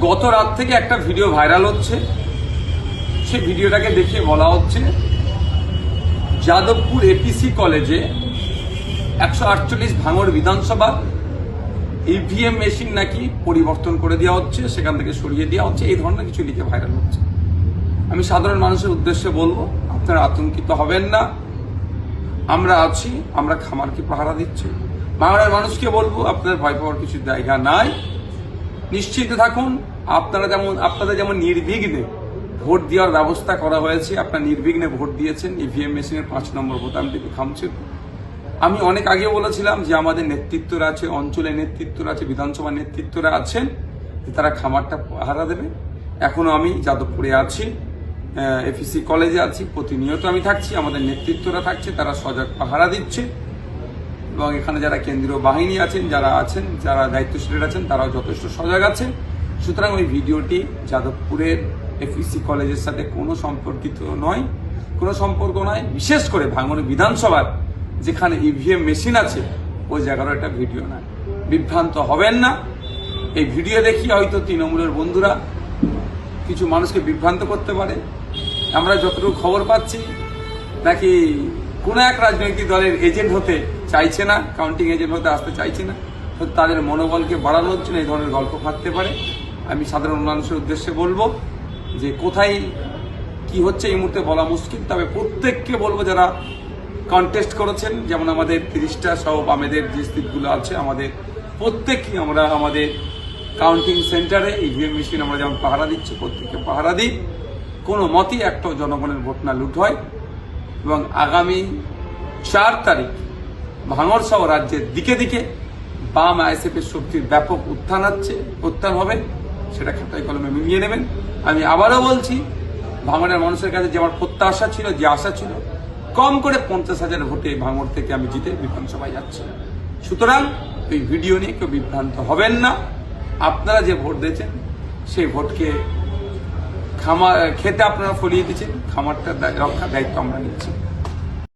গত রাত থেকে একটা ভিডিও ভাইরাল হচ্ছে। সেই ভিডিওটাকে দেখিয়ে বলা হচ্ছে যাদবপুর এপিসি কলেজে 148 ভাঙড় বিধানসভা ইভিএম মেশিন নাকি পরিবর্তন করে দেওয়া হচ্ছে, সেখান থেকে সরিয়ে দেওয়া হচ্ছে, এই ধরনের কিছু লিখে ভাইরাল হচ্ছে। আমি সাধারণ মানুষের উদ্দেশ্যে বলবো, আপনারা আতঙ্কিত হবেন না, আমরা আছি, আমরা খামারকে পাহারা দিচ্ছি। ভাঙড়ের মানুষকে বলবো, আপনাদের ভয় পাওয়ার কিছু জায়গা নাই, নিশ্চিন্ত থাকুন। আপনাদের যেমন নির্বিঘ্নে ভোট দেওয়ার ব্যবস্থা করা হয়েছে, আপনারা নির্বিঘ্নে ভোট দিয়েছেন, ইভিএম মেশিনের 5 নম্বর বোতামটিকে খামছেন। আমি অনেক আগে বলেছিলাম যে আমাদের নেতৃত্বরা আছে, অঞ্চলের নেতৃত্বরা আছে, বিধানসভা নেতৃত্বরা আছেন, তারা খামারটা পাহারা দেবে। এখনো আমি যাদবপুরে আছি, এপিসি কলেজে আছি, প্রতিনিয়ত আমি থাকছি, আমাদের নেতৃত্বরা থাকছে, তারা সজাগ পাহারা দিচ্ছে। এবং এখানে যারা কেন্দ্রীয় বাহিনী আছেন, যারা দায়িত্বশীল আছেন, তারাও যথেষ্ট সজাগ আছেন। সুতরাং ওই ভিডিওটি যাদবপুরের এপিসি কলেজের সাথে কোনো সম্পর্কিত নয়, কোনো সম্পর্ক নয়। বিশেষ করে ভাঙড় বিধানসভার যেখানে ইভিএম মেশিন আছে, ওই জায়গারও একটা ভিডিও নয়। বিভ্রান্ত হবেন না। এই ভিডিও দেখিয়ে হয়তো তৃণমূলের বন্ধুরা কিছু মানুষকে বিভ্রান্ত করতে পারে। আমরা যতটুকু খবর পাচ্ছি, নাকি কোনো এক রাজনৈতিক দলের এজেন্ট হতে চাইছে না, কাউন্টিং এজেন্ট হতে আসতে চাইছে না, তাদের মনোবলকে বাড়ানোর জন্য এই ধরনের গল্প থাকতে পারে। আমি সাধারণ মানুষের উদ্দেশ্যে বলবো যে কোথায় কি হচ্ছে এই মুহূর্তে বলা মুশকিল, তবে প্রত্যেককে বলবো যারা কন্টেস্ট করেছেন, যেমন আমাদের 30টা সহ বামেদের যে সিটগুলো আছে, আমাদের প্রত্যেককে আমরা আমাদের কাউন্টিং সেন্টারে ইভিএম মেশিন আমরা যেমন পাহারা দিচ্ছি, প্রত্যেককে পাহারা দিই। কোনো মতেই একটা জনগণের ভোট না লুট হয়। এবং আগামী 4 তারিখ ভাঙড় সহ রাজ্যের দিকে দিকে বাম আইএসএফের শক্তির ব্যাপক উত্থান হবে, সেটা খাতায় কলমে মিলিয়ে নেবেন। আমি আবারও বলছি, ভাঙড়ের মানুষের কাছে যে আমার প্রত্যাশা ছিল, যে আশা ছিল, কম করে 50,000 ভোটে ভাঙড় থেকে আমি জিতে বিধানসভায় যাচ্ছি। সুতরাং এই ভিডিও নিয়ে কেউ বিভ্রান্ত হবেন না। আপনারা যে ভোট দিয়েছেন, সেই ভোটকে খেতে আপনারা ফলিয়ে দিচ্ছেন, খামারটার রক্ষার দায়িত্ব আমরা নিচ্ছি।